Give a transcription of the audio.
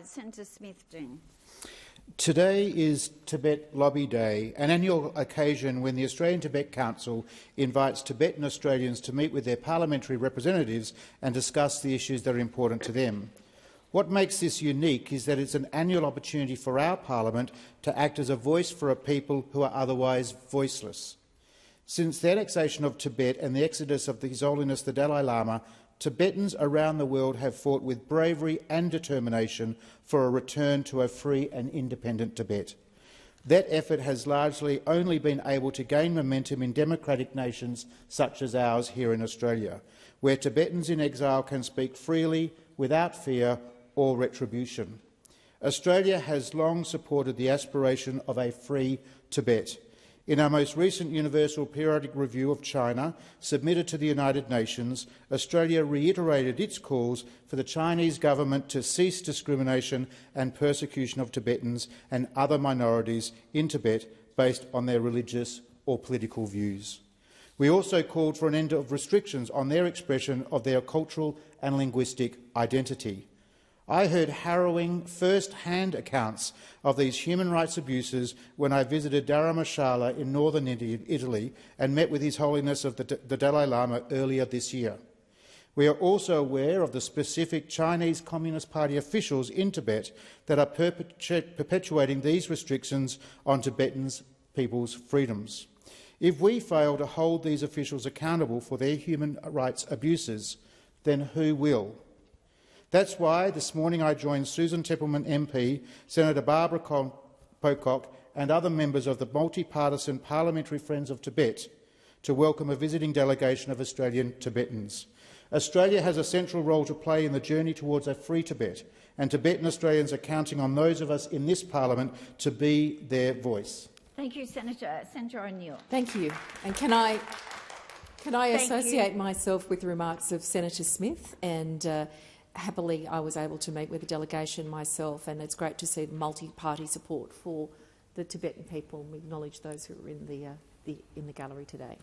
Senator Smith-Ding. Today is Tibet Lobby Day, an annual occasion when the Australian Tibet Council invites Tibetan Australians to meet with their parliamentary representatives and discuss the issues that are important to them. What makes this unique is that it's an annual opportunity for our parliament to act as a voice for a people who are otherwise voiceless. Since the annexation of Tibet and the exodus of His Holiness the Dalai Lama, Tibetans around the world have fought with bravery and determination for a return to a free and independent Tibet. That effort has largely only been able to gain momentum in democratic nations such as ours here in Australia, where Tibetans in exile can speak freely without fear or retribution. Australia has long supported the aspiration of a free Tibet. In our most recent Universal Periodic Review of China, submitted to the United Nations, Australia reiterated its calls for the Chinese government to cease discrimination and persecution of Tibetans and other minorities in Tibet based on their religious or political views. We also called for an end of restrictions on their expression of their cultural and linguistic identity. I heard harrowing first-hand accounts of these human rights abuses when I visited Dharamshala in northern Italy and met with His Holiness of the Dalai Lama earlier this year. We are also aware of the specific Chinese Communist Party officials in Tibet that are perpetuating these restrictions on Tibetan people's freedoms. If we fail to hold these officials accountable for their human rights abuses, then who will? That's why this morning I joined Susan Teppelman MP, Senator Barbara Pocock and other members of the multi-partisan Parliamentary Friends of Tibet to welcome a visiting delegation of Australian Tibetans. Australia has a central role to play in the journey towards a free Tibet, and Tibetan Australians are counting on those of us in this parliament to be their voice. Thank you, Senator. Senator O'Neill. Thank you. And can I associate myself with the remarks of Senator Smith? And happily, I was able to meet with the delegation myself, and it's great to see the multi-party support for the Tibetan people. We acknowledge those who are in the gallery today.